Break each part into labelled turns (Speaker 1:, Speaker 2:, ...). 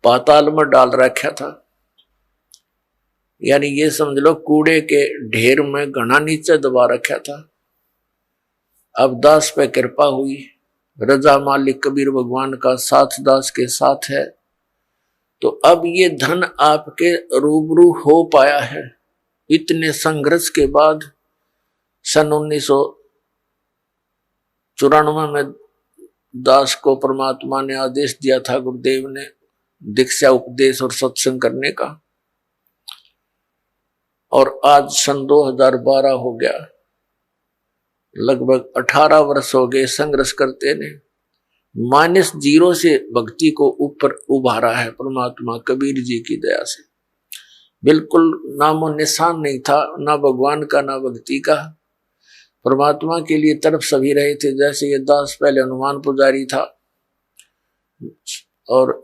Speaker 1: पाताल में डाल रखा था। यानी ये समझ लो कूड़े के ढेर में घना नीचे दबा रखा था। अब दास पे कृपा हुई, रजा मालिक कबीर भगवान का साथ दास के साथ है, तो अब ये धन आपके रूबरू हो पाया है। इतने संघर्ष के बाद सन 1994 में दास को परमात्मा ने आदेश दिया था, गुरुदेव ने, दीक्षा उपदेश और सत्संग करने का। और आज सन 2012 हो गया, लगभग 18 वर्ष हो गए संघर्ष करते ने। -0 से भक्ति को ऊपर उभारा है परमात्मा कबीर जी की दया से। बिल्कुल नामो निशान नहीं था, ना भगवान का ना भक्ति का। परमात्मा के लिए तरफ सभी रहे थे। जैसे ये दास पहले हनुमान पुजारी था और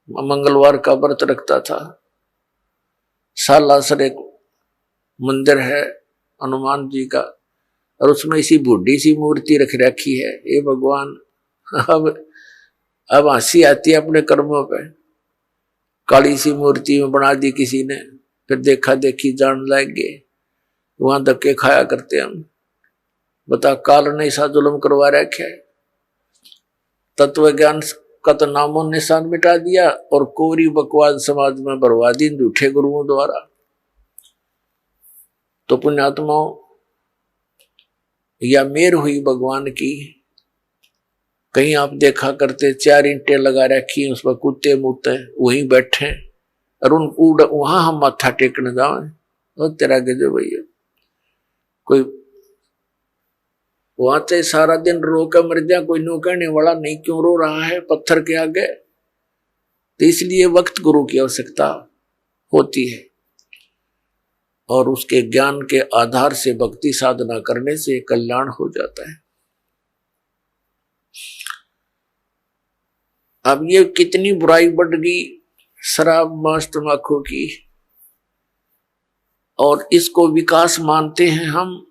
Speaker 1: मंगलवार का व्रत रखता था। सालासर एक मंदिर है हनुमान जी का, और उसमें इसी बूढ़ी सी मूर्ति रख रखी है। ये भगवान, अब हंसी आती है अपने कर्मों पे। काली सी मूर्ति में बना दी किसी ने, फिर देखा देखी जान लग गए, वहां धक्के खाया करते हम। बता, काल ने ऐसा जुल्म करवा रखा है। तत्व ज्ञान का तो नामो निशान मिटा दिया और कोरी बकवाद समाज में बरवा दी झूठे गुरुओं द्वारा। तो पुण्यात्माओं, या मेर हुई भगवान की। कहीं आप देखा करते 4 ईंटें लगा रखी, उस पर कुत्ते मुत्ते वहीं बैठे, और वहां हम माथा टेकने जाए, और तेरा गजब भैया। कोई वहां से सारा दिन रो कर मर जा, कोई नो कहने वाला नहीं क्यों रो रहा है पत्थर के आगे। तो इसलिए वक्त गुरु की आवश्यकता होती है, और उसके ज्ञान के आधार से भक्ति साधना करने से कल्याण हो जाता है। अब ये कितनी बुराई बढ़ गई शराब मांस तंबाकू की, और इसको विकास मानते हैं हम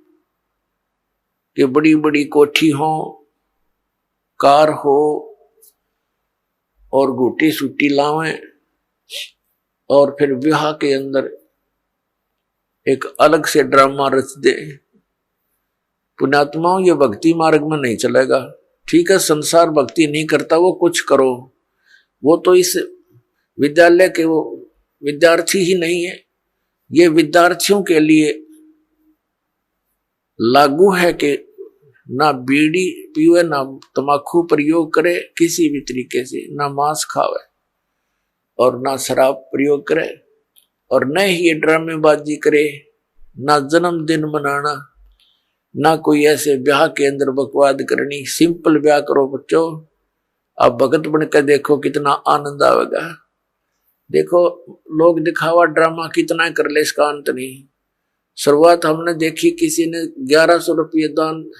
Speaker 1: कि बड़ी बड़ी कोठी हो, कार हो, और गोटी सूटी लावें, और फिर विवाह के अंदर एक अलग से ड्रामा रच दे। पुण्यात्माओं, ये भक्ति मार्ग में नहीं चलेगा। ठीक है, संसार भक्ति नहीं करता, वो कुछ करो, वो तो इस विद्यालय के वो विद्यार्थी ही नहीं है। ये विद्यार्थियों के लिए लागू है कि ना बीड़ी पीवे, ना तंबाकू प्रयोग करे किसी भी तरीके से, ना मांस खावे और ना शराब प्रयोग करे, और न ही ये ड्रामेबाजी करे, ना जन्मदिन मनाना, ना कोई ऐसे ब्याह के अंदर बकवाद करनी। सिंपल ब्याह करो बच्चों। आप भगत बनकर देखो कितना आनंद आएगा। देखो लोग दिखावा ड्रामा कितना कर ले, इसका अंत नहीं। शुरुआत हमने देखी, किसी ने 1100 रुपये दान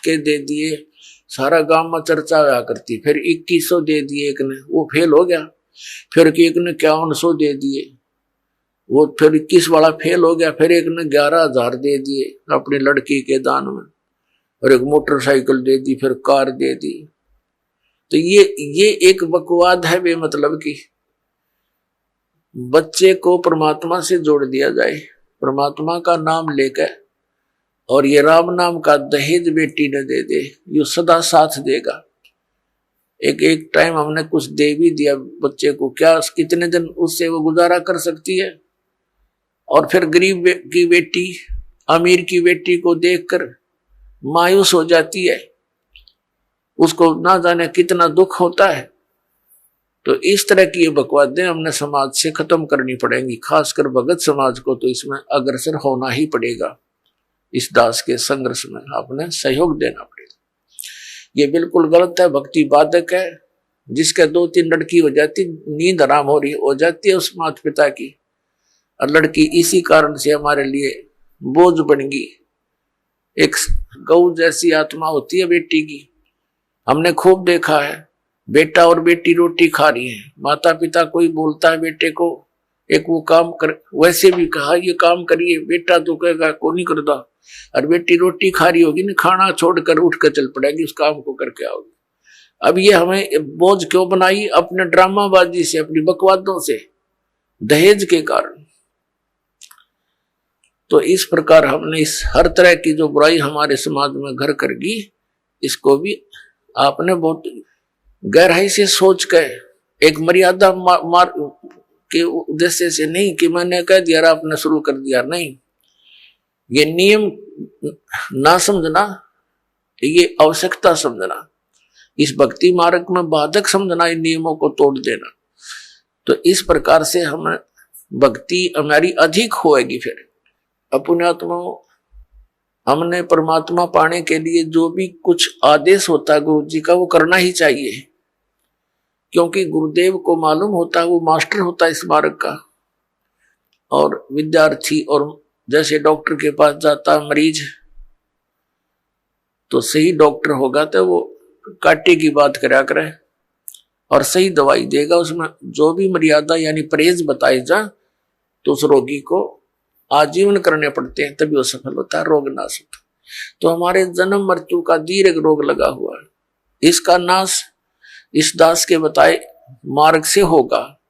Speaker 1: के दे दिए, सारा गांव में चर्चा हुआ करती। फिर 2100 दे दिए एक ने, वो फेल हो गया। फिर एक ने 5100 दे दिए, वो फिर 21 वाला फेल हो गया। फिर एक ने 11,000 दे दिए अपनी लड़की के दान में, और एक मोटरसाइकिल दे दी, फिर कार दे दी। तो ये एक बकवाद है बेमतलब की। बच्चे को परमात्मा से जोड़ दिया जाए, परमात्मा का नाम लेकर, और ये राम नाम का दहेज बेटी न दे दे, यो सदा साथ देगा। एक टाइम हमने कुछ दे भी दिया बच्चे को, क्या कितने दिन उससे वो गुजारा कर सकती है। और फिर गरीब की बेटी अमीर की बेटी को देखकर मायूस हो जाती है, उसको ना जाने कितना दुख होता है। तो इस तरह की ये बकवादें हमने समाज से खत्म करनी पड़ेंगी, खासकर भगत समाज को तो इसमें अग्रसर होना ही पड़ेगा। इस दास के संघर्ष में आपने सहयोग देना पड़ेगा। ये बिल्कुल गलत है, भक्ति बाधक है। जिसके 2-3 लड़की हो जाती, नींद आराम हो जाती है उस माता पिता की, और लड़की इसी कारण से हमारे लिए बोझ बन गई। एक गौ जैसी आत्मा होती है बेटी की। हमने खूब देखा है, बेटा और बेटी रोटी खा रही है, माता पिता कोई बोलता है बेटे को एक वो काम कर, वैसे भी कहा ये काम करिए, बेटा तो कहेगा को नहीं करता, और बेटी रोटी खा रही होगी ना, खाना छोड़कर उठ कर चल पड़ेगी, उस काम को करके आओगी। अब ये हमें बोझ क्यों बनाई? अपने ड्रामाबाजी से, अपनी बकवादों से, दहेज के कारण। तो इस प्रकार हमने इस हर तरह की जो बुराई हमारे समाज में घर कर गई, इसको भी आपने बहुत गहराई से सोच कर एक मर्यादा मार के उद्देश्य से नहीं कि मैंने कह दिया आपने शुरू कर दिया, नहीं, ये नियम ना समझना, ये आवश्यकता समझना, इस भक्ति मार्ग में बाधक समझना, इन नियमों को तोड़ देना। तो इस प्रकार से हम भक्ति हमारी अधिक होएगी। फिर पुण्यात्मा, हमने परमात्मा पाने के लिए जो भी कुछ आदेश होता है गुरु जी का, वो करना ही चाहिए, क्योंकि गुरुदेव को मालूम होता है, वो मास्टर होता है इस मार्ग का। और विद्यार्थी, और जैसे डॉक्टर के पास जाता है मरीज, तो सही डॉक्टर होगा तो वो काटे की बात करा करे और सही दवाई देगा, उसमें जो भी मर्यादा यानी परहेज बताए जा, तो उस रोगी को आजीवन करने पड़ते हैं, तभी वो सफल होता है, रोग नाश होता। तो हमारे जन्म मृत्यु का दीर्घ रोग लगा हुआ है, इसका नाश इस दास के बताए मार्ग से होगा।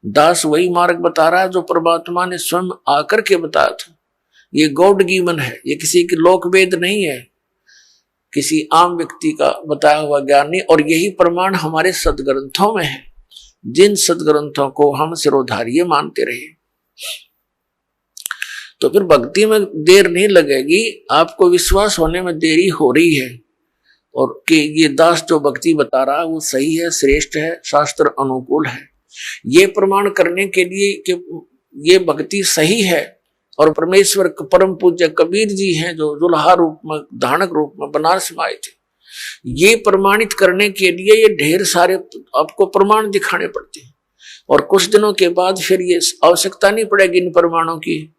Speaker 1: दास वही मार्ग बता रहा है जो परमात्मा ने स्वयं आकर के बताया था। ये गॉड गिवन है, ये किसी की लोक वेद नहीं है, किसी आम व्यक्ति का बताया हुआ ज्ञान नहीं। और यही प्रमाण हमारे सदग्रंथों में है, जिन सदग्रंथों को हम सिरोधार्य मानते रहे। तो फिर भक्ति में देर नहीं लगेगी, आपको विश्वास होने में देरी हो रही है, और कि ये दास जो भक्ति बता रहा है वो सही है, श्रेष्ठ है, शास्त्र अनुकूल है। ये प्रमाण करने के लिए कि ये भक्ति सही है, और परमेश्वर परम पूज्य कबीर जी हैं जो दुल्हा रूप में, धानक रूप में बनारस में आए थे, ये प्रमाणित करने के लिए ये ढेर सारे आपको प्रमाण दिखाने पड़ते हैं। और कुछ दिनों के बाद फिर ये आवश्यकता नहीं पड़ेगी इन प्रमाणों की,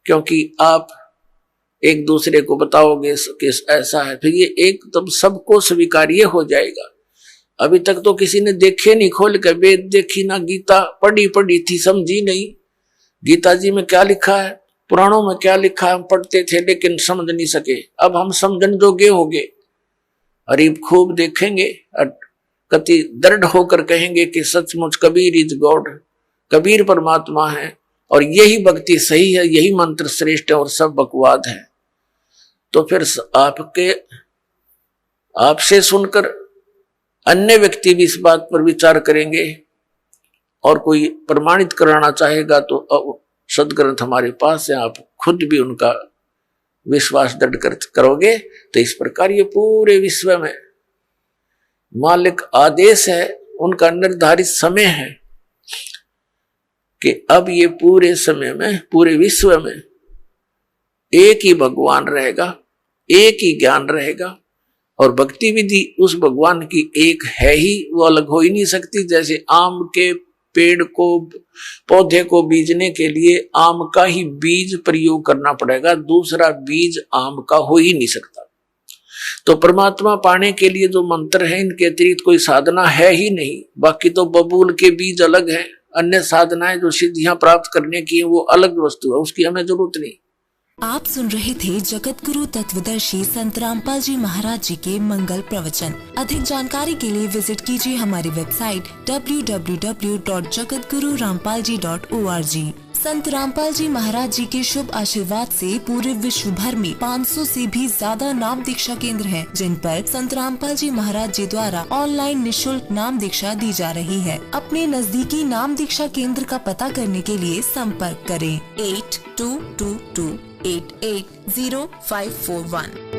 Speaker 1: क्योंकि आप एक दूसरे को बताओगे कि ऐसा है, फिर ये एकदम सबको स्वीकार्य हो जाएगा। अभी तक तो किसी ने देखे नहीं, खोल के वेद देखी ना, गीता पढ़ी थी, समझी नहीं गीता जी में क्या लिखा है, पुराणों में क्या लिखा है, हम पढ़ते थे लेकिन समझ नहीं सके। अब हम समझन जोगे हो गए, अरे खूब देखेंगे, कति दृढ़ होकर कहेंगे कि सचमुच कबीर इज गॉड, कबीर परमात्मा है, और यही भक्ति सही है, यही मंत्र श्रेष्ठ है, और सब बकवाद है। तो फिर आपसे सुनकर अन्य व्यक्ति भी इस बात पर विचार करेंगे, और कोई प्रमाणित कराना चाहेगा तो सदग्रंथ हमारे पास है, आप खुद भी उनका विश्वास दृढ़ करोगे। तो इस प्रकार ये पूरे विश्व में मालिक आदेश है, उनका निर्धारित समय है कि अब ये पूरे समय में, पूरे विश्व में एक ही भगवान रहेगा, एक ही ज्ञान रहेगा, और भक्ति विधि उस भगवान की एक है ही, वो अलग हो ही नहीं सकती। जैसे आम के पेड़ को, पौधे को बीजने के लिए आम का ही बीज प्रयोग करना पड़ेगा, दूसरा बीज आम का हो ही नहीं सकता। तो परमात्मा पाने के लिए जो मंत्र है, इनके अतिरिक्त कोई साधना है ही नहीं। बाकी तो बबूल के बीज अलग है, अन्य साधनाएं जो सिद्धियां प्राप्त करने की है वो अलग वस्तु है, उसकी हमें जरूरत नहीं।
Speaker 2: आप सुन रहे थे जगत गुरु तत्वदर्शी संत रामपाल जी महाराज जी के मंगल प्रवचन। अधिक जानकारी के लिए विजिट कीजिए हमारी वेबसाइट www.jagatgururampalji.org। संत रामपाल जी महाराज जी के शुभ आशीर्वाद से पूरे विश्व भर में 500 से भी ज्यादा नाम दीक्षा केंद्र हैं, जिन पर संत रामपाल जी महाराज जी द्वारा ऑनलाइन निशुल्क नाम दीक्षा दी जा रही है। अपने नजदीकी नाम दीक्षा केंद्र का पता करने के लिए संपर्क करें 8222880541।